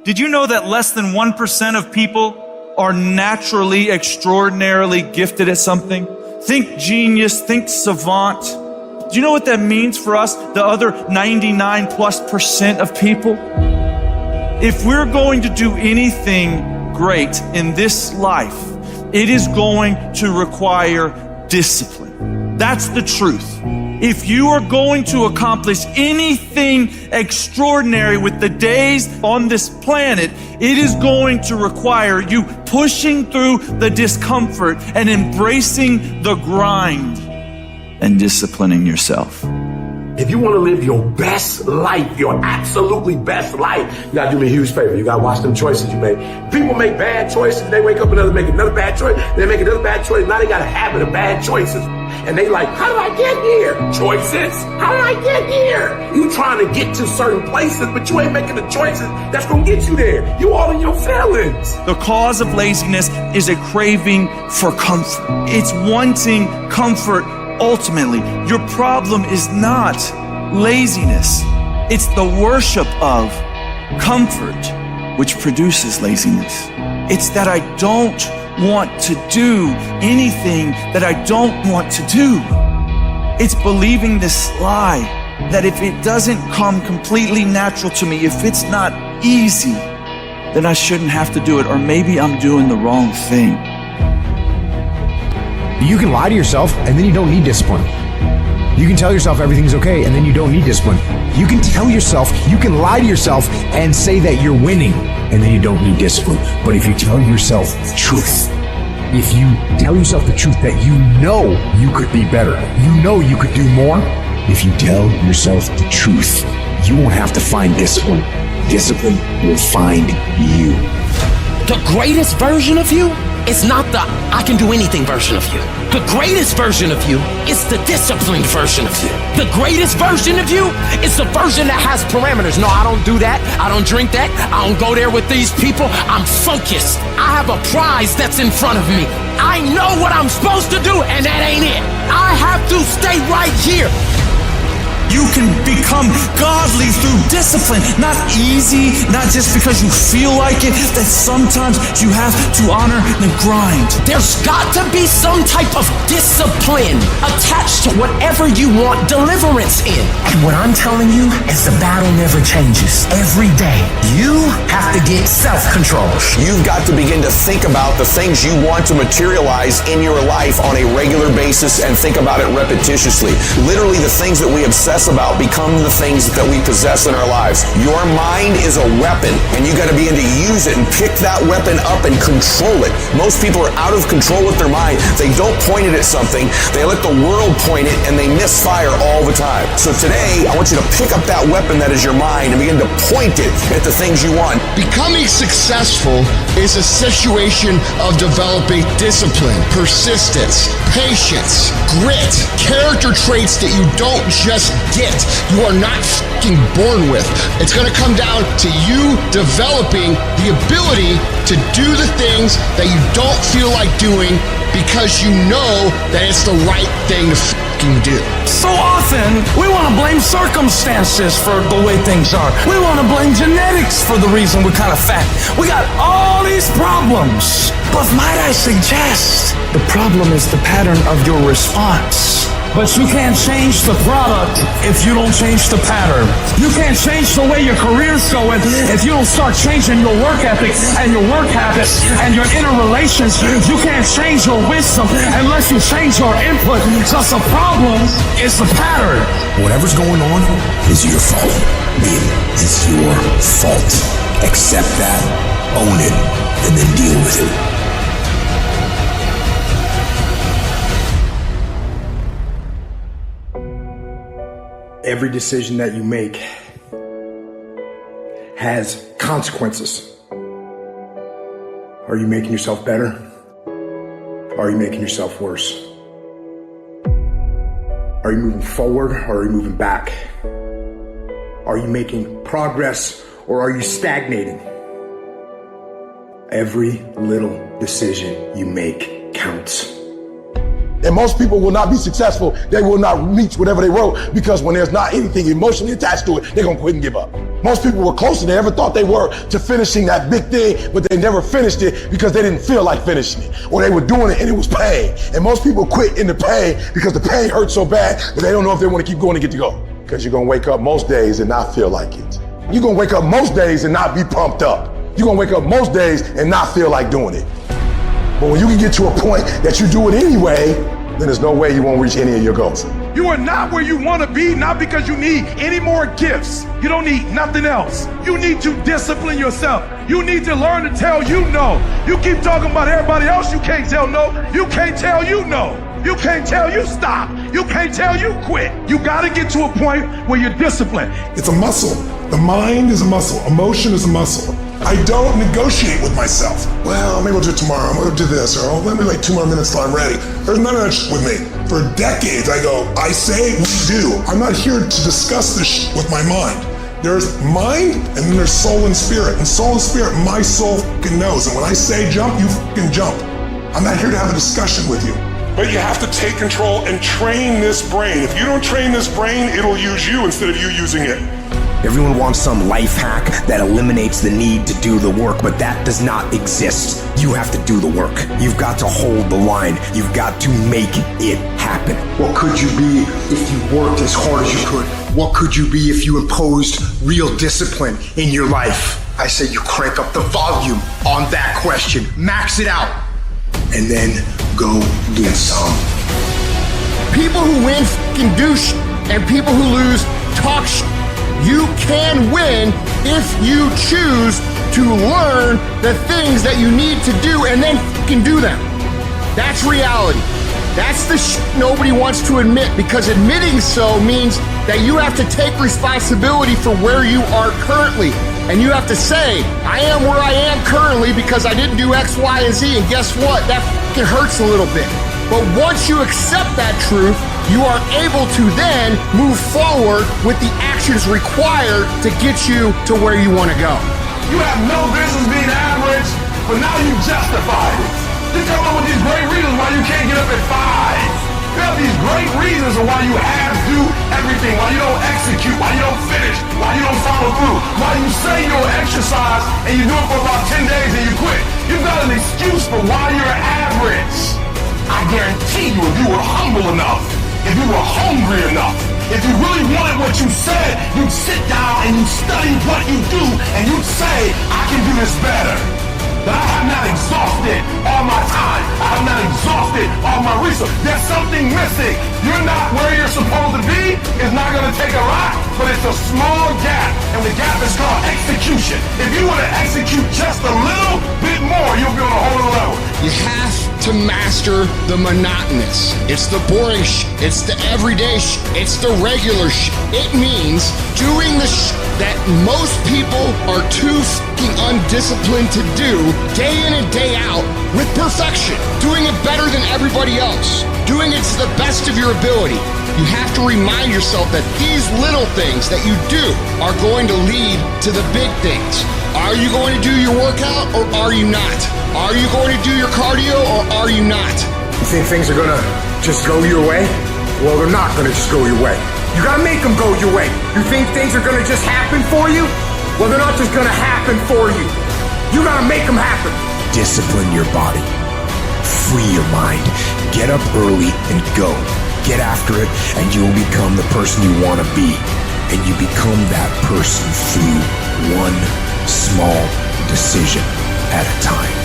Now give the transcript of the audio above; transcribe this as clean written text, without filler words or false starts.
Did you know that less than 1% of people are naturally extraordinarily gifted at something? Think genius, think savant. Do you know what that means for us, the other 99+% of people? If we're going to do anything great in this life, it is going to require discipline. That's the truth. If you are going to accomplish anything extraordinary with the days on this planet, it is going to require you pushing through the discomfort and embracing the grind and disciplining yourself. If you want to live your best life, your absolutely best life, you gotta do me a huge favor. You gotta watch them choices you make. People make bad choices, they wake up and make another bad choice, they make another bad choice. Now they got a habit of bad choices. And they like, how did I get here? Choices. How did I get here? You trying to get to certain places, but you ain't making the choices that's gonna get you there. You all in your feelings. The cause of laziness is a craving for comfort. It's wanting comfort. Ultimately, your problem is not laziness. It's the worship of comfort which produces laziness. It's that I don't want to do anything that I don't want to do. It's believing this lie that if it doesn't come completely natural to me, if it's not easy, then I shouldn't have to do it, or maybe I'm doing the wrong thing. You can lie to yourself and then you don't need discipline. You can tell yourself everything's okay and then you don't need discipline. You can lie to yourself and say that you're winning and then you don't need discipline. But if you tell yourself the truth, if you tell yourself the truth that you know you could be better, you know you could do more, if you tell yourself the truth, you won't have to find discipline. Discipline will find you. The greatest version of you is not the I can do anything version of you. The greatest version of you is the disciplined version of you. The greatest version of you is the version that has parameters. No, I don't do that. I don't drink that. I don't go there with these people. I'm focused. I have a prize that's in front of me. I know what I'm supposed to do, and that ain't it. I have to stay right here. You can become godly through discipline, not easy, not just because you feel like it, that sometimes you have to honor the grind. There's got to be some type of discipline attached to whatever you want deliverance in. And what I'm telling you is the battle never changes. Every day, you have to get self-control. You've got to begin to think about the things you want to materialize in your life on a regular basis and think about it repetitiously. Literally, the things that we obsess about become the things that we possess in our lives. Your mind is a weapon, and you got to begin to use it and pick that weapon up and control it. Most people are out of control with their mind. They don't point it at something. They let the world point it, and they misfire all the time. So today, I want you to pick up that weapon that is your mind and begin to point it at the things you want. Becoming successful is a situation of developing discipline, persistence, patience, grit, character traits that you don't just get. You are not fucking born with. It's going to come down to you developing the ability to do the things that you don't feel like doing because you know that it's the right thing to fucking do. So often, we want to blame circumstances for the way things are. We want to blame genetics for the reason we're kind of fat. We got all these problems. But might I suggest, the problem is the pattern of your response. But you can't change the product if you don't change the pattern. You can't change the way your career's going if you don't start changing your work ethic and your work habits and your inner relations. You can't change your wisdom unless you change your input. Because the problem is the pattern. Whatever's going on is your fault. It is your fault. Accept that, own it, and then deal with it. Every decision that you make has consequences. Are you making yourself better? Are you making yourself worse? Are you moving forward or are you moving back? Are you making progress or are you stagnating? Every little decision you make counts. And most people will not be successful. They will not reach whatever they wrote because when there's not anything emotionally attached to it, they're going to quit and give up. Most people were closer than they ever thought they were to finishing that big thing, but they never finished it because they didn't feel like finishing it, or they were doing it and it was pain. And most people quit in the pain because the pain hurts so bad that they don't know if they want to keep going to get to go. Because you're going to wake up most days and not feel like it. You're going to wake up most days and not be pumped up. You're going to wake up most days and not feel like doing it. But when you can get to a point that you do it anyway, then there's no way you won't reach any of your goals. You are not where you want to be, not because you need any more gifts. You don't need nothing else. You need to discipline yourself. You need to learn to tell you no. You keep talking about everybody else, you can't tell no. You can't tell you no. You can't tell you stop. You can't tell you quit. You got to get to a point where you're disciplined. It's a muscle. The mind is a muscle. Emotion is a muscle. I don't negotiate with myself. Well, maybe I'll do it tomorrow. I'm going to do this. Or let me like 2 more minutes till I'm ready. There's none of that shit with me. For decades, I go, I say, we do. I'm not here to discuss this shit with my mind. There's mind, and then there's soul and spirit. And soul and spirit, my soul fucking knows. And when I say jump, you fucking jump. I'm not here to have a discussion with you. But you have to take control and train this brain. If you don't train this brain, it'll use you instead of you using it. Everyone wants some life hack that eliminates the need to do the work, but that does not exist. You have to do the work. You've got to hold the line. You've got to make it happen. What could you be if you worked as hard as you could? What could you be if you imposed real discipline in your life? I say you crank up the volume on that question. Max it out. And then go do some. People who win fucking do shit, and people who lose talk shit. You can win if you choose to learn the things that you need to do and then fucking do them. That's reality. That's the shit nobody wants to admit, because admitting so means that you have to take responsibility for where you are currently. And you have to say, I am where I am currently because I didn't do X, Y, and Z. And guess what? That fucking hurts a little bit. But once you accept that truth, you are able to then move forward with the actions required to get you to where you want to go. You have no business being average, but now you justify it. You come up with these great reasons why you can't get up at 5. You have these great reasons of why you have to do everything, why you don't execute, why you don't finish, why you don't follow through, why you say you'll exercise and you do it for about 10 days and you quit. You've got an excuse for why you're average. I guarantee you, if you were humble enough, if you were hungry enough, if you really wanted what you said, you'd sit down and you'd study what you do and you'd say, I can do this better. But I have not exhausted all my time. I have not exhausted all my resources. There's something missing. You're not where you're supposed to be. It's not going to take a lot, but it's a small gap. And the gap is called execution. If you want to execute just a little bit more, you'll be on a whole other level. You have to master the monotonous. It's the boring shit. It's the everyday shit. It's the regular shit. It means doing the shit that most people are too fucking undisciplined to do day in and day out with perfection. Doing it better than everybody else. Doing it to the best of your ability. You have to remind yourself that these little things that you do are going to lead to the big things. Are you going to do your workout or are you not? Are you going to do your cardio or are you not? You think things are gonna just go your way? Well, they're not gonna just go your way. You gotta make them go your way. You think things are gonna just happen for you? Well, they're not just gonna happen for you. You gotta make them happen. Discipline your body. Free your mind. Get up early and go. Get after it, and you'll become the person you want to be. And you become that person through one small decision at a time.